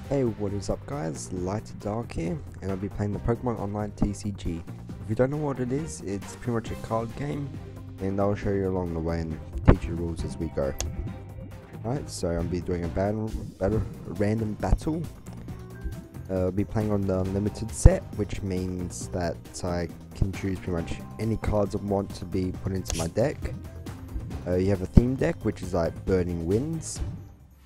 Hey, what is up guys, LightToDark here, and I'll be playing the Pokemon Online TCG. If you don't know what it is, it's pretty much a card game, and I'll show you along the way and teach you the rules as we go. Alright, so I'll be doing a random battle. I'll be playing on the unlimited set, which means that I can choose pretty much any cards I want to be put into my deck. You have a theme deck, which is like Burning Winds.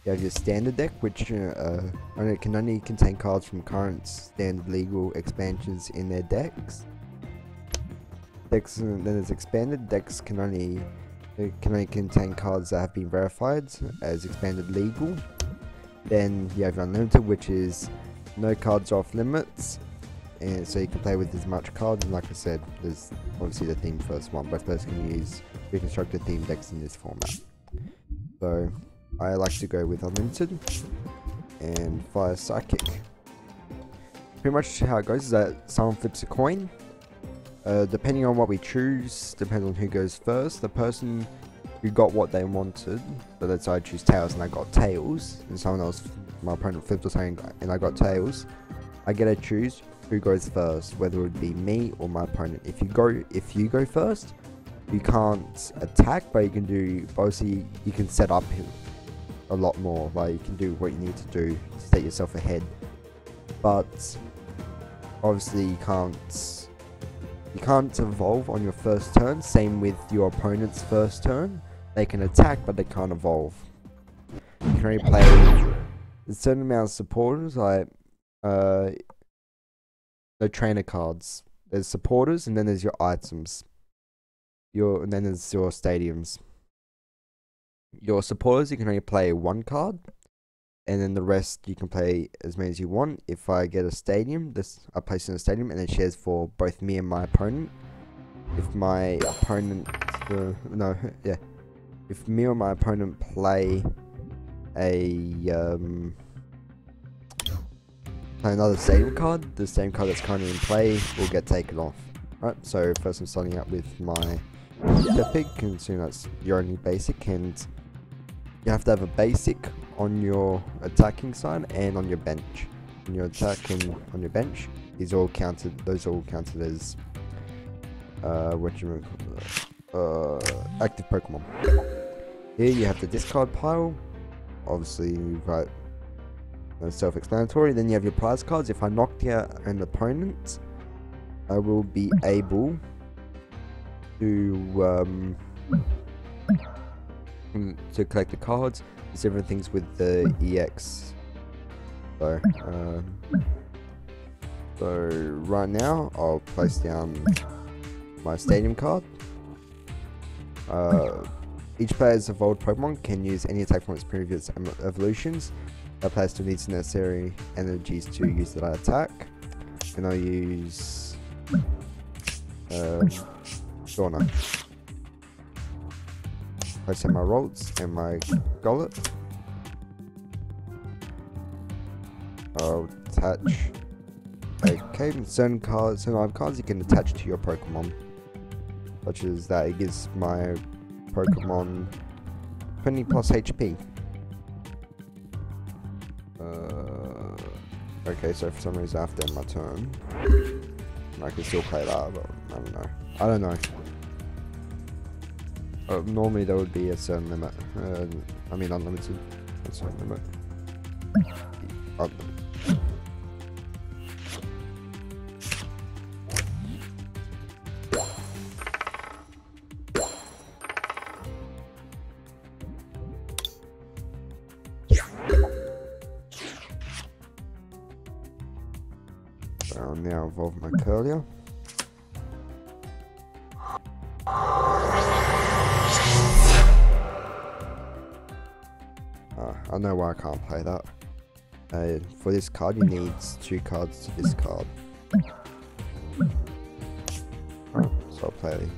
You have your standard deck, which can only contain cards from current standard legal expansions in their decks. Then there's expanded decks can only contain cards that have been verified as expanded legal. Then you have unlimited, which is no cards off limits, and so you can play with as much cards. And like I said, there's obviously the theme first one. Both players can use reconstructed theme decks in this format. So I like to go with unlimited and fire psychic. Pretty much how it goes is that someone flips a coin. Depending on what we choose, depends on who goes first. The person who got what they wanted, so let's say I choose tails and I got tails, and someone else, my opponent flipped a coin and I got tails, I get to choose who goes first, whether it would be me or my opponent. If you go first, you can't attack, but you can do, obviously you can set up a lot more, like you can do what you need to do to set yourself ahead, but obviously you can't evolve on your first turn. Same with your opponent's first turn. They can attack, but they can't evolve. You can only play a certain amount of supporters, like the trainer cards. There's supporters, and then there's your items. And then there's your stadiums. Your supporters, you can only play one card, and then the rest you can play as many as you want. If I get a stadium, I place in a stadium, and it shares for both me and my opponent. If my opponent, if me or my opponent play another stadium card, the same card that's currently in play will get taken off. Right. So first I'm starting out with my Pig, and so that's your only basic, and you have to have a basic on your attacking side and on your bench. On your attack and on your bench is all counted. Those are all counted as active Pokemon. Here you have the discard pile. Obviously, you've got self-explanatory. Then you have your prize cards. If I knocked out an opponent, I will be able to collect the cards. There's different things with the EX. So right now I'll place down my stadium card. Each player's evolved Pokemon can use any attack from its previous evolutions. That player still needs the necessary energies to use that attack. And I'll use Shauna. Place in my Rolts and my Gollet. I'll attach. Okay, certain cards you can attach to your Pokemon, such as that it gives my Pokemon 20 plus HP. Okay, so for some reason after my turn, I can still play that, but I don't know. Normally there would be a certain limit. I mean unlimited. A certain limit. So I'll now evolve my Curlier. I know why I can't play that. For this card, you need 2 cards to discard. So I'll play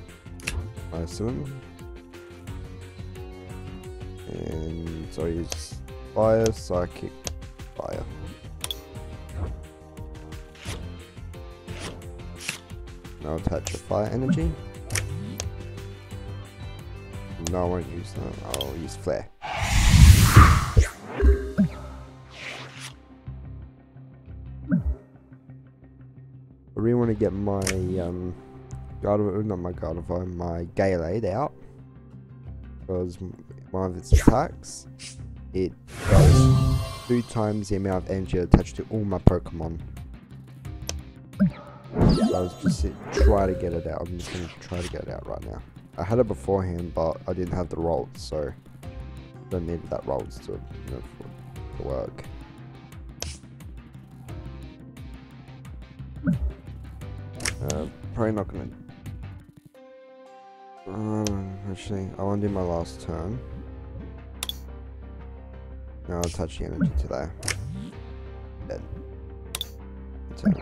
my Sim. And so I use Fire, Psychic, Fire. Now I'll attach a Fire Energy. No, I won't use that. I'll use Flare. really want to get my my Gallade out, because one of its attacks, it does 2 times the amount of energy attached to all my Pokemon. So I was just try to get it out. I'm just gonna try to get it out right now. I had it beforehand, but I didn't have the rolls, so I don't need that rolls to, to work. Probably not gonna. Actually, I want to do my last turn. Now I'll attach the energy to that. Dead. Turn.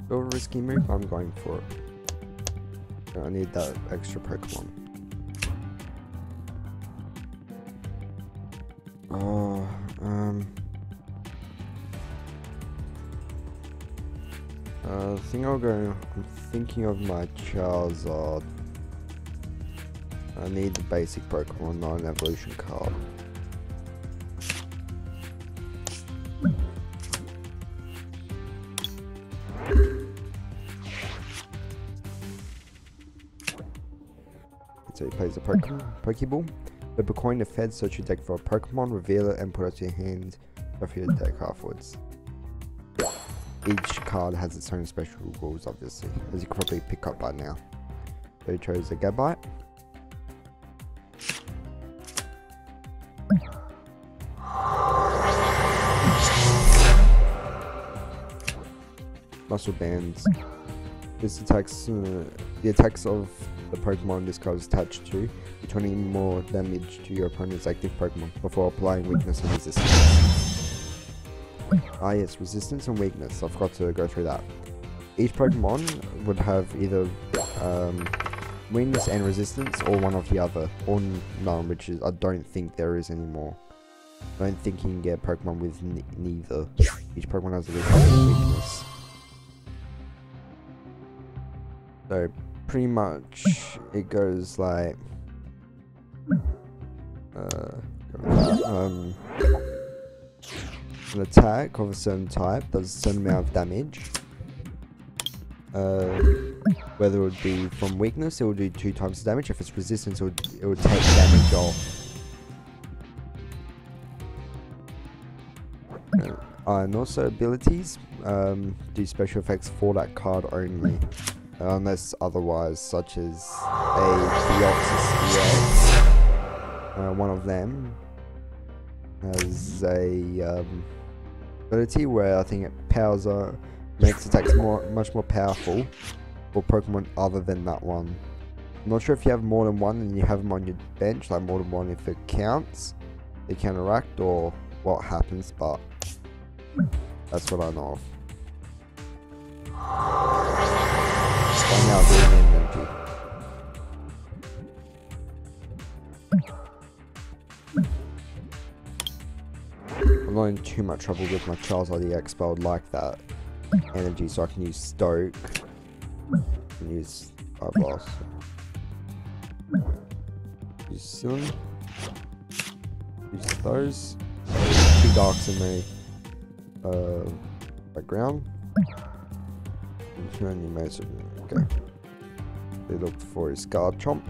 Go risky move, I'm going for it. I need that extra Pokemon. I think I'll go. I'm thinking of my Charizard. I need the basic Pokemon, not an evolution card. So he plays a Pokeball. Flip a coin to Fed, search your deck for a Pokemon, reveal it, and put it to your hand. Shuffle your deck afterwards. Each card has its own special rules, obviously, as you can probably pick up by now. So he chose a Gabite. Muscle Bands. This attacks the attacks of the Pokemon this card is attached to, do 20 more damage to your opponent's active Pokemon before applying weakness and resistance. Ah yes, resistance and weakness. I forgot to go through that. Each Pokemon would have either weakness and resistance, or one of the other, or none, which is I don't think there is anymore. I don't think you can get Pokemon with neither. Each Pokemon has a weakness. So pretty much it goes like an attack of a certain type does a certain amount of damage. Whether it would be from weakness, it will do 2 times the damage. If it's resistance, it would take damage off. And also abilities do special effects for that card only, unless otherwise, such as a Deoxys EX. One of them has a ability where I think it powers makes attacks much more powerful for Pokemon other than that one. I'm not sure if you have more than one and you have them on your bench, like more than one if it counts, they counteract or what happens, but that's what I know of. By now doing energy. I'm not in too much trouble with my Charizard EX, but I would like that energy so I can use Stoke and use Fire Blast. Use Cylinder. Use those. 2 Darks in the background. And you may okay. They looked for his Guard Chomp.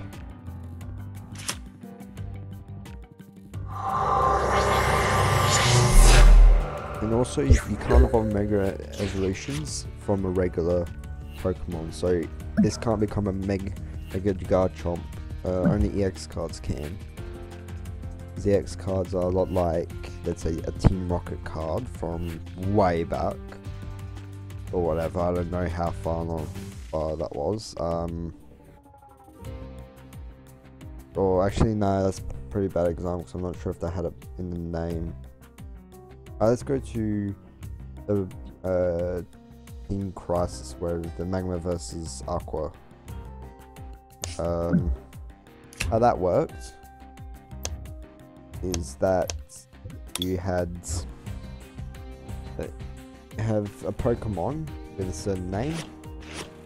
And also, you can't evolve Mega Evolutions from a regular Pokemon, so this can't become a Mega Garchomp. Only EX cards can. The EX cards are a lot like, let's say, a Team Rocket card from way back. or whatever. I don't know how far that was. Or actually, no, that's a pretty bad example because I'm not sure if they had it in the name. Let's go to the Team Crisis, where the Magma versus Aqua. How that worked is that you have a Pokemon with a certain name,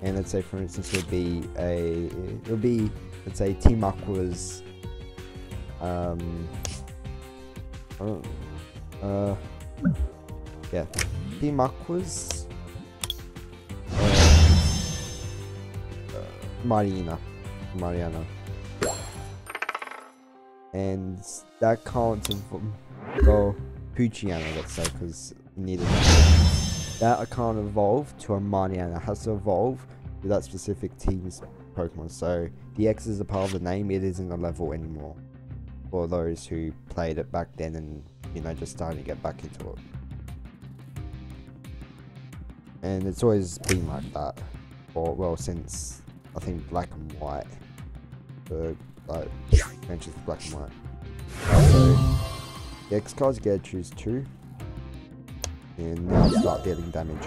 and let's say, for instance, it'll be let's say Team Aqua's yeah, Team Aqua's Mariana, and that can't go Puchiana, let's say, because needed that can't evolve to a Mariana. It has to evolve to that specific team's Pokemon. So the X is a part of the name. It isn't a level anymore for those who played it back then and, you know, just starting to get back into it. And it's always been like that, or well, since I think Black and White, like mentions Black and White. So the X cards get to choose 2, and now start dealing damage.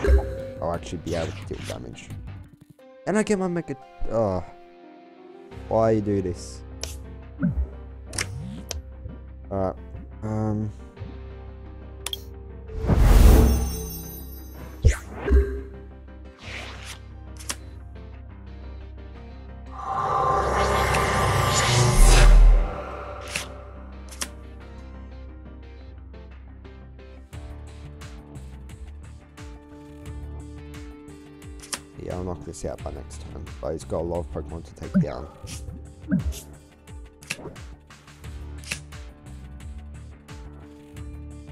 I'll actually be able to deal damage, and I get my Mega. Why you do this? Alright. Yeah, I'll knock this out by next turn, but he's got a lot of Pokemon to take down.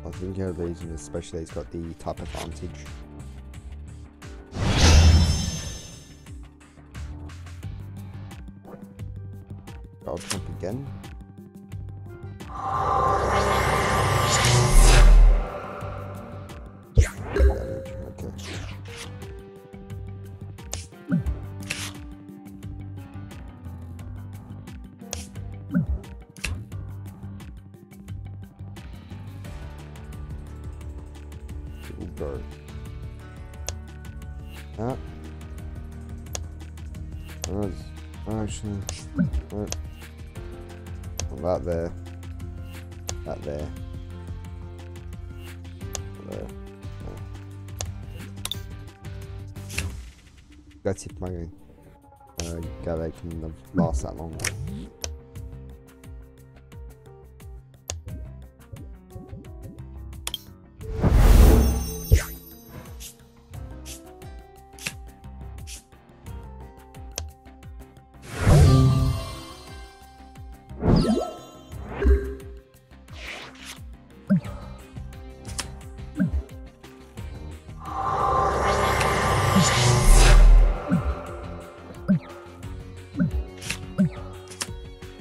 I think the reason, especially, he's got the type advantage. I'll jump again. Okay. We'll go that. Actually, that there, that there, there. That's if my Galay can last that long.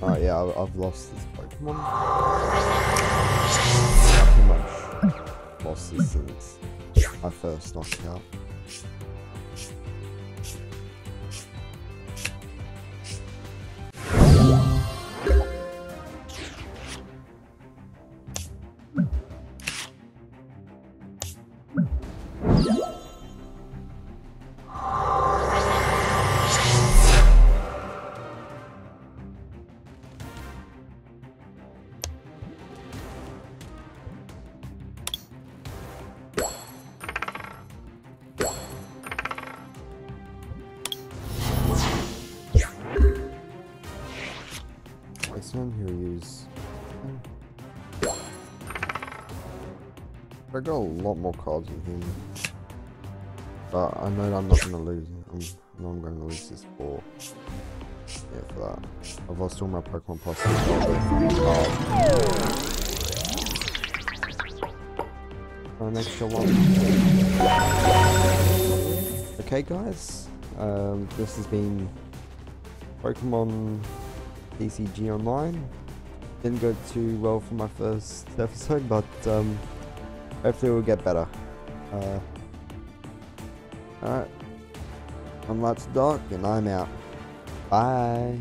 Alright, yeah, I've lost this Pokemon. I've pretty much lost this since I first knocked it out. This one here use. I got a lot more cards in here, but I know I'm not gonna lose. I know I'm gonna lose this for that. I've lost all my Pokemon plus an extra one. Okay, guys, this has been Pokemon TCG Online. Didn't go too well for my first episode, but hopefully it will get better. Alright, I'm LightToDark and I'm out. Bye.